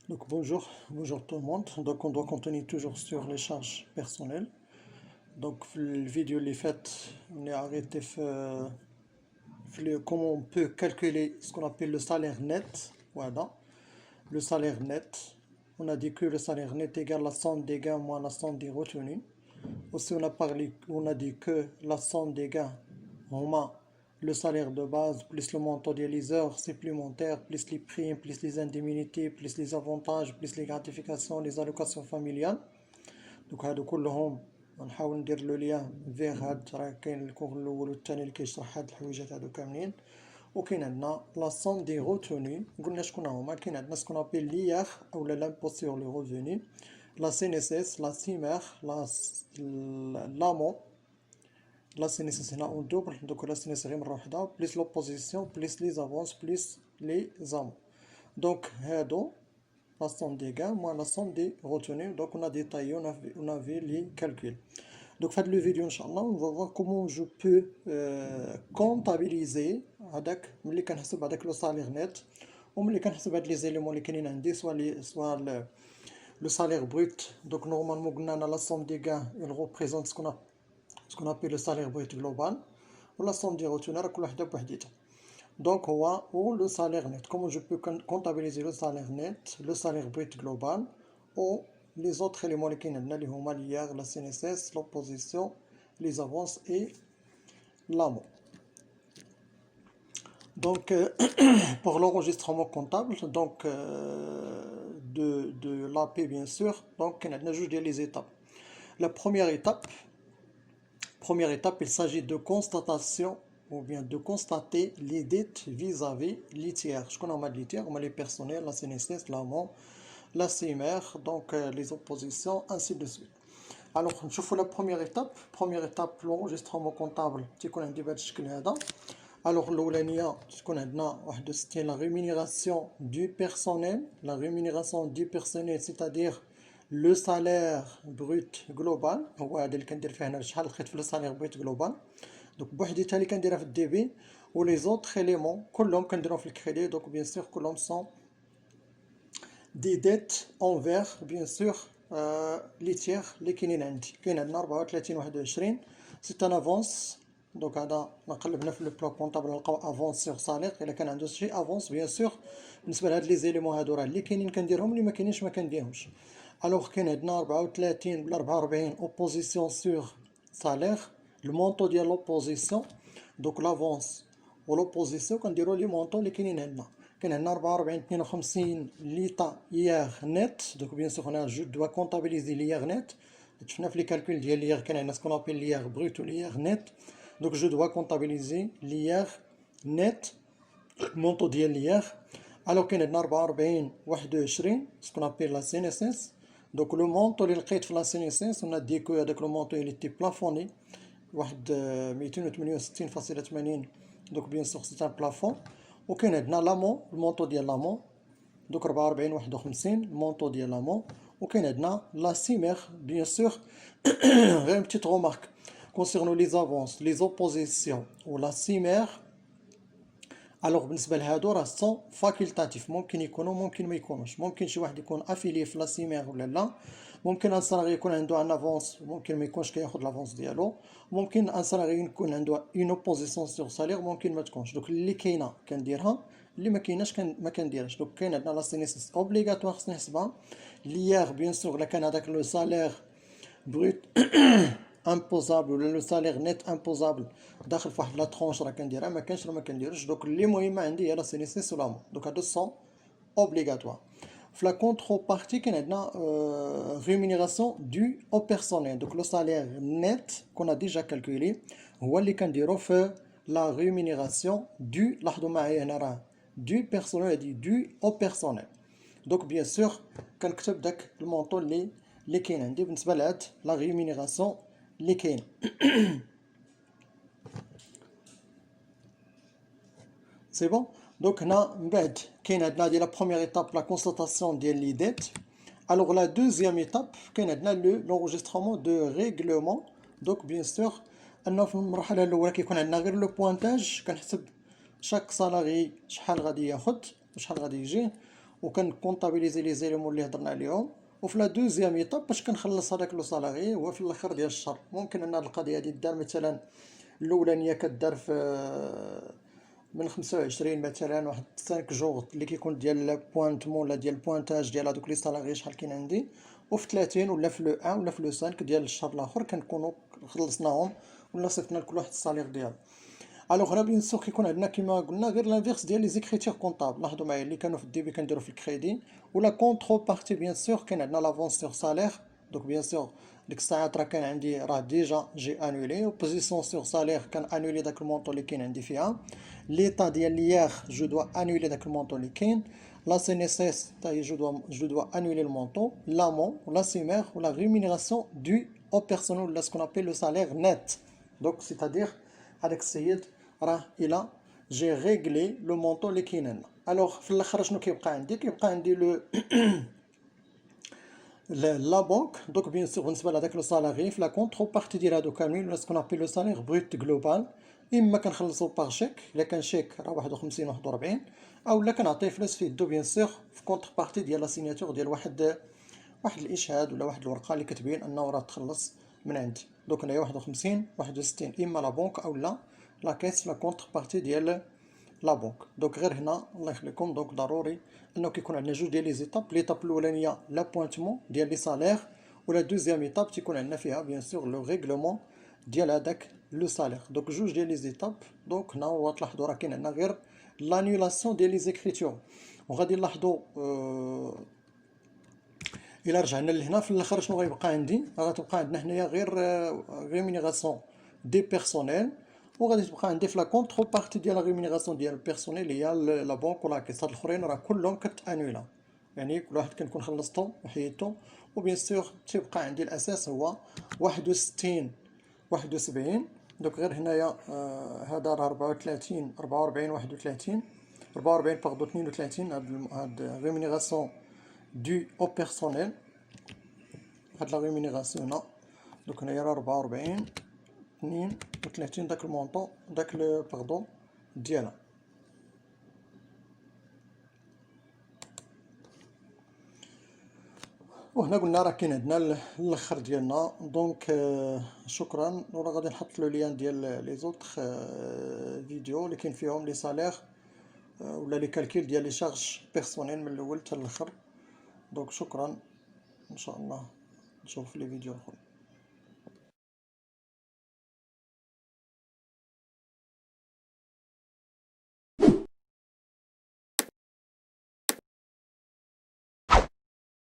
Donc bonjour tout le monde. Donc on doit continuer toujours sur les charges personnelles. Donc la vidéo les faite, on est arrêté comment on peut calculer ce qu'on appelle le salaire net. Voilà, le salaire net. On a dit que le salaire net égale la somme des gains moins la somme des retenues. Aussi on a dit que la somme des gains moins le salaire de base plus le montant des heures supplémentaires plus les primes plus les indemnités plus les avantages plus les gratifications les allocations familiales. دوك هادو كلهم غنحاول ندير لو ليان فيغ هاد راه كاين الكور الاول والثاني اللي كيشرح هاد الحويجات هادو كاملين. وكاين عندنا لا سوم دي روتوني، قلنا شكون هما. كاين عندنا سكون ابيل ليار اولا لامبو سور لو روفوني، لا سي ان اس اس، لا سيمير، لامون. لا سي ان اس اس هنا اون دوبل، دوك لا سي ان اس غير مره وحده، بليس لوبوزيسيون بليس لي زافونس بليس لي زامون. دونك هادو la somme des gains moins la somme des retenues. Donc on a détaillé, on a vu les calculs. Donc faites le vidéo Inch'Allah, on va voir comment je peux comptabiliser avec le salaire net ou les éléments qui sont عندي soit le salaire brut. Donc normalement la somme des gains elle représente ce qu'on appelle le salaire brut global, ou la somme des retenues كل وحده بوحديتها. Donc, ou le salaire net. Comment je peux comptabiliser le salaire net, le salaire brut global, ou les autres éléments qui sont liés, la CNSS, l'opposition, les avances et l'amont. Donc, pour l'enregistrement comptable, donc de l'AP bien sûr, donc on a juste les étapes. La première étape, il s'agit de constatation ou bien de constater les dettes vis-à-vis les tiers. Je connais les tiers, les personnels, la CNSS, l'amont, la CMR, donc les oppositions, ainsi de suite. Alors, je fais la première étape, l'enregistrement comptable. Alors, l'oulania, c'est la rémunération du personnel, c'est-à-dire le salaire brut global. Le salaire brut global. Donc بوحديتها اللي كنديرها في الدي بي، ولي زوطخ éléments كلهم كنديرهم في الكريدي. donc bien sûr كلهم sont des dettes envers bien sûr les tiers اللي كاينين عندي. كاين عندنا 34 21 c'est un avance. donc هذا نقلبنا في لو بلان كونطابل نلقاو افونس سور سالير. الا كان عنده شي افونس بيان سور بالنسبه لهاد لي زيليمون هادو راه اللي كاينين كنديرهم، اللي ما كاينينش ما كنديرهمش. الوغ كاين عندنا 34 بلا 44 اوبوزيسيون سور سالير. Le montant de l'opposition, donc l'avance ou l'opposition, quand on dit le montant, les kinins là. Quand on a 44 l'état hier net, donc bien sûr je dois comptabiliser l'hier net. Tu fais les calculs de l'hier, quand on a ce qu'on appelle l'hier brut ou l'hier net. Donc je dois comptabiliser l'hier net, montant de l'hier. Alors qu'on a 44 21, ce qu'on appelle la CNSS. Donc le montant de la CNSS, on a dit que avec le montant il était plafonné. 268.80. donc bien sûr c'est un plafond. وكاين عندنا لامون، المونطو ديال لامون دوك 44 51 المونطو ديال لامون. وكاين عندنا لا سيمير bien sûr. غير une petite remarque concernant les avances, les oppositions ou la CIMER. الوغ بالنسبه لهادو راه سون فاكولتاتيف، ممكن يكونوا ممكن ما يكونوش. ممكن شي واحد يكون افيلي في لا سيمير ولا لا. ممكن ان سالاري يكون عنده ان افونس ممكن ما يكونش كياخذ لافونس ديالو. ممكن ان سالاري يكون عنده اون اوبوزيسيون سور سالير ممكن ما تكونش. دوك اللي كاينه كنديرها، اللي ما كايناش ما كنديرهاش. دوك كاين عندنا لا سينيسيس اوبليغاتوار خصنا نحسبها. ليير بيان سور الا كان هذاك لو سالير بروت imposable ولا لو سالير نت امبوزابل داخل في واحد لا ترونش راه كنديرها، ما كانش راه ما كنديرش. دوك اللي مهمه عندي هي لا سينيسيس ولا مون. دوك هادو سون اوبليغاتوار. في لا كونتربارتي كاين عندنا ريمونيراسيون دو او بيرسونيل. دوك لو سالير نت كنا ديجا كالكولي هو اللي كنديرو في لا ريمونيراسيون دو. لاحظوا معايا هنا راه دو بيرسونيل هادي دو او بيرسونيل. دوك بيان سور كنكتب داك المونطون اللي كاين عندي بالنسبه لهاد لا ريمونيراسيون اللي كاين. سي بون. دونك هنا من بعد كاين عندنا ديال لا بروميير ايتاب لا كونستاتاسيون ديال لي ديت. الوغ لا دوزيام ايتاب كاين عندنا لونجسترومون دو ريغلومون. دونك بيان سور انه في المرحله الاولى كيكون عندنا غير لو بوانتاج، كنحسب شاك سالاري شحال غادي ياخد وشحال غادي يجي. وكنكونطابيليزي لي زيليمون اللي هضرنا عليهم. وفي لا دوزيام ايطاب باش كنخلص هذاك لو سالاري هو في الاخر ديال الشهر. ممكن ان هاد القضيه هادي دار مثلا الاولانيه كدار في من 25 مثلا واحد 5 جوغ اللي كيكون ديال بوانتمون ولا ديال بوانتاج ديال هادوك لي سالاري شحال كاين عندي، وفي 30 ولا في لو 1 ولا في لو 5 ديال الشهر الاخر كنكونوا خلصناهم ولا صيفطنا لكل واحد الصالير ديالو. الوغ هنا بيان سور كيكون عندنا كيما قلنا غير لانفيرس ديال لي زيكريتور كونطابل. لاحظوا معايا اللي كانوا في الديبي كنديروا في الكريدي ولا كونترو بارتي. بيان سور كاين عندنا لافونس سور سالير، دونك بيان سور ديك الساعات راه كان عندي راه ديجا جي انولي، و بوزيسيون سور سالير كان انولي داك المونطو اللي كاين عندي فيها. ليطا ديال ليير جو دوا انولي داك المونطو اللي كاين. لا سي ان اس اس تا هي جو دوا انولي المونطو. لامون ولا سيمير ولا ريمينيراسيون دو او بيرسونيل ولا سكون ابيل لو سالير نت. دونك سيتادير هذاك السيد راه الى جي ريغلي لو مونطو اللي كاين لنا. الوغ في الاخر شنو كيبقى عندي؟ كيبقى عندي لو لا بنك. دونك بيان سور بالنسبه لهذاك لو سالاري في لا كونترو بارتي ديال هادو كاملين ولا سكون ابيل لو سالير بروت جلوبال، اما كنخلصو باغ شيك الا كان شيك راه 51 41، اولا كنعطيه فلوس في يدو بيان سور في كونتر بارتي ديال لا سيناتور ديال واحد الاشهاد ولا واحد الورقه اللي كتبين انه راه تخلص من عندي. دونك هنايا 51 61 اما لا بنك اولا لا كيس لا كونتر بارتي ديال لا بنك. دونك غير هنا الله يخليكم دونك ضروري انه كيكون عندنا جوج ديال لي زيتاب. ليطاب الاولانيه لا بوينتمون ديال لي سالير، ولا دوزيام ايطاب تيكون عندنا فيها بيان سور لو ريغلومون ديال هذاك لو سالير. دونك جوج ديال لي زيتاب. دونك هنا هو تلاحظوا راه كاين عندنا غير لانيولاسيون ديال لي زيكريتور. وغادي نلاحظوا الا رجعنا لهنا في الاخر شنو غيبقى عندي؟ غتبقى عندنا هنايا غير ريمينيراسيون دي بيرسونيل، وغادي تبقى عندي في لا كونترو بارتي ديال لا ريمينيراسيون ديال البيرسونيل هي لا بنك ولا كيس. هاد الاخرين راه كلهم كتانولا، يعني كل واحد كنكون خلصتو وحيدتو. وبيان سور تيبقى عندي الاساس هو 61 71. دوك غير هنايا هذا راه 34 44 31 44 باردو 32. هاد ريمينيراسيون دو او بيرسونيل هاد لا ريمينيراسيون هنا. دوك هنايا راه 44 32 داك المونطو داك باردون ديالها. وهنا قلنا راه كاين عندنا الاخر ديالنا. دونك شكرا. وراه غادي نحط لو ليان ديال لي زوطخ فيديو اللي كاين فيهم لي سالير ولا لي كالكيل ديال لي شارج بيرسونيل من الاول حتى الاخر. دونك شكرا، ان شاء الله نشوف في لي فيديو اخرى.